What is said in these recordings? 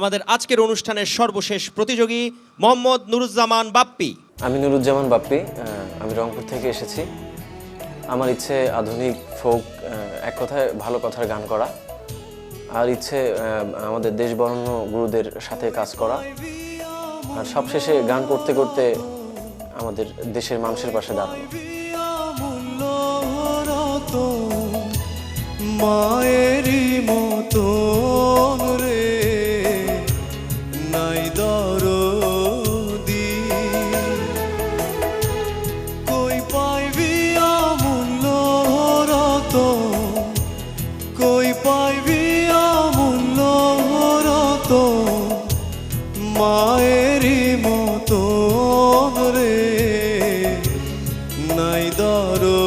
আমাদের আজকের অনুষ্ঠানের সর্বশেষ প্রতিযোগী মোহাম্মদ নুরুজ্জামান বাপ্পি। আমি নুরুজ্জামান বাপ্পি, আমি রংপুর থেকে এসেছি। আমার ইচ্ছে আধুনিক ফোক, এক কথায় ভালো কথার গান করা, আর ইচ্ছে আমাদের দেশ বরেণ্য গুরুদের সাথে কাজ করা, আর সবশেষে গান করতে করতে আমাদের দেশের মানুষের পাশে দাঁড়ানো। মায়েরই মতো রে নাই দরদি, কই পাইবি অমূল্য রতন, কই পাইবি অমূল্য রতন, মায়েরই মতো রে নাই দরদি।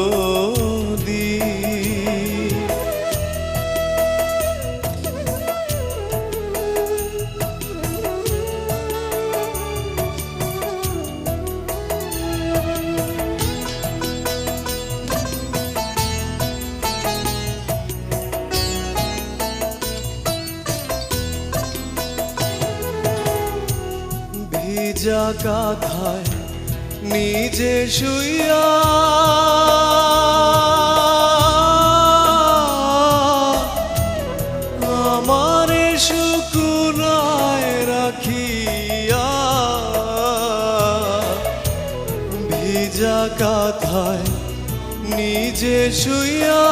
ভিজা কাঁথায় নিজে শুইয়া আমারে শুকুনায় রাখিয়া, ভিজা কাঁথায় নিজে শুইয়া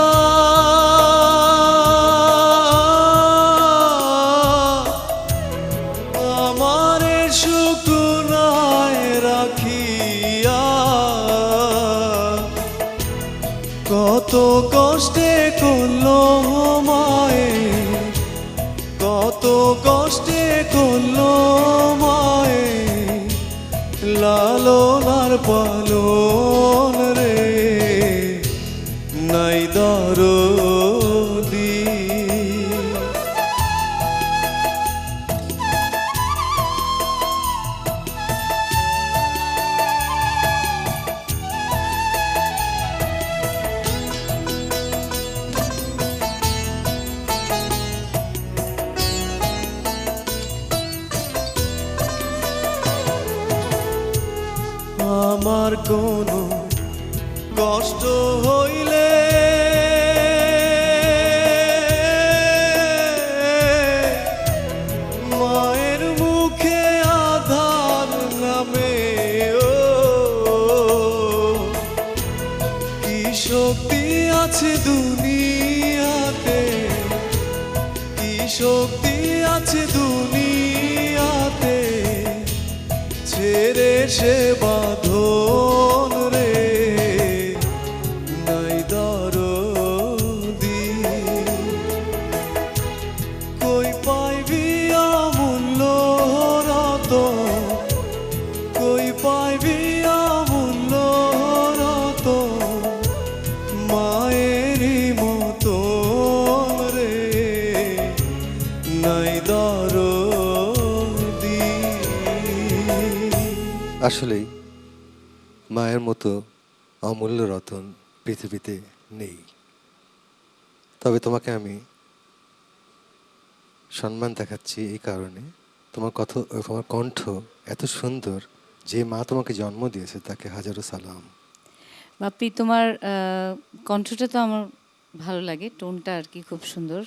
আমারে শুকুনায় রাখিয়া, কত কষ্টে করলো মায়ে, কত কষ্টে করলো মায়ে, লালন আর পালন রে নাই দরদি। আমার কোনো কষ্ট হইলে মায়ের মুখে আধার নামে, ও কি শক্তি আছে দুনিয়াতে, কি শক্তি আছে দুনিয়াতে, ছেড়ে সে বাঁধন রে নাই দরদি, কই পাইবি অমূল্য রতন, কই পাইবি অমূল্য রতন, মায়েরই মতন রে নাই দরদি। আসলেই মায়ের মতো অমূল্য রতন পৃথিবীতে নেই। তবে তোমাকে আমি সম্মান দেখাচ্ছি এই কারণে, তোমার কণ্ঠ এত সুন্দর, যে মা তোমাকে জন্ম দিয়েছে তাকে হাজারো সালাম। বাপ্পি, তোমার কণ্ঠটা তো আমার ভালো লাগে, টোনটা আর কি খুব সুন্দর।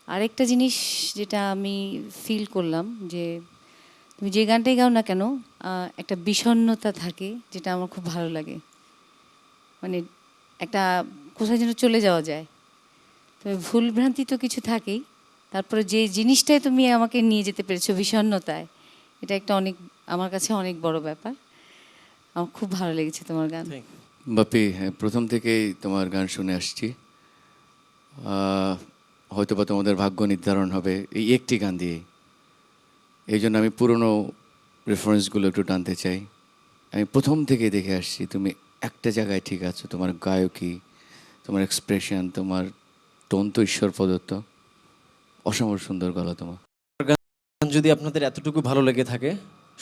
আরেকটা জিনিস যেটা আমি ফিল করলাম, যে তুমি যে গানটাই গাও না কেন একটা বিষণ্ণতা থাকে, যেটা আমার খুব ভালো লাগে। মানে একটা কোথায় যেন চলে যাওয়া যায়, তবে ভুলভ্রান্তি তো কিছু থাকেই, তারপরে যে জিনিসটাই তুমি আমাকে নিয়ে যেতে পেরেছো বিষণ্ণতায়, এটা একটা অনেক, আমার কাছে অনেক বড় ব্যাপার। আমার খুব ভালো লেগেছে তোমার গান। বাপ্পি, প্রথম থেকেই তোমার গান শুনে আসছি। হয়তোবা তোমাদের ভাগ্য নির্ধারণ হবে এই একটি গান দিয়ে। এই জন্য আমি পুরনো রেফারেন্সগুলো একটু টানতে চাই। আমি প্রথম থেকেই দেখে আসছি তুমি একটা জায়গায় ঠিক আছো, তোমার গায়কী, তোমার এক্সপ্রেশন, তোমার টোন তো ঈশ্বর প্রদত্ত, অসম্ভব সুন্দর গলা তোমার। গান যদি আপনাদের এতটুকু ভালো লেগে থাকে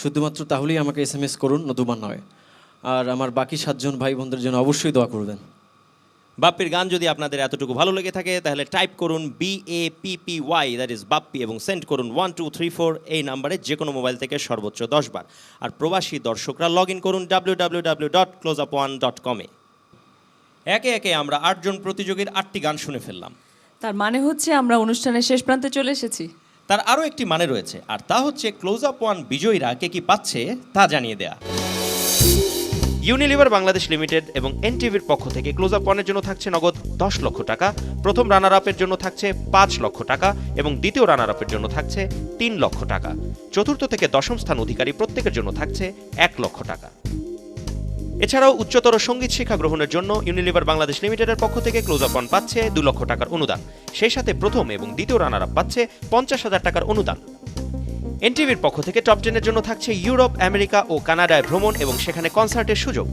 শুধুমাত্র তাহলেই আমাকে SMS করুন, নতুবা নয়। আর আমার বাকি 7 জন ভাই বোনদের জন্য অবশ্যই দোয়া করবেন। বাপ্পির গান যদি আপনাদের এতটুকু ভালো লেগে থাকে তাহলে টাইপ করুন BAPPY, দ্যাট ইজ বাপ্পি, এবং সেন্ড করুন 1234 এই নাম্বারে, যে কোনো মোবাইল থেকে সর্বোচ্চ 10 বার। আর প্রবাসী দর্শকরা লগ ইন করুন www.closeup1.com-এ। একে একে আমরা 8 জন প্রতিযোগীর 8টি গান শুনে ফেললাম। তার মানে হচ্ছে আমরা অনুষ্ঠানের শেষ প্রান্তে চলে এসেছি। তার আরও একটি মানে রয়েছে, আর তা হচ্ছে ক্লোজ আপ ওয়ান বিজয়ীরা কে কি পাচ্ছে তা জানিয়ে দেয়া। ইউনিলিভার বাংলাদেশ লিমিটেড এবং এনটিভির পক্ষ থেকে ক্লোজ আপ ওয়ানের জন্য থাকছে নগদ 10 লক্ষ টাকা, প্রথম রানার আপের জন্য থাকছে 5 লক্ষ টাকা এবং দ্বিতীয় রানার আপের জন্য থাকছে 3 লক্ষ টাকা। চতুর্থ থেকে দশম স্থান অধিকারী প্রত্যেকের জন্য থাকছে 1 লক্ষ টাকা। এছাড়াও উচ্চতর সঙ্গীত শিক্ষা গ্রহণের জন্য ইউনিলিভার বাংলাদেশ লিমিটেডের পক্ষ থেকে ক্লোজ আপ ওয়ান পাচ্ছে 2 লক্ষ টাকার অনুদান, সেই সাথে প্রথম এবং দ্বিতীয় রানার আপ পাচ্ছে 50,000 টাকার অনুদান। এনটিভির পক্ষ থেকে টপ 10-এর জন্য থাকছে ইউরোপ, আমেরিকা ও কানাডায় ভ্রমণ এবং সেখানে কনসার্টের সুযোগ।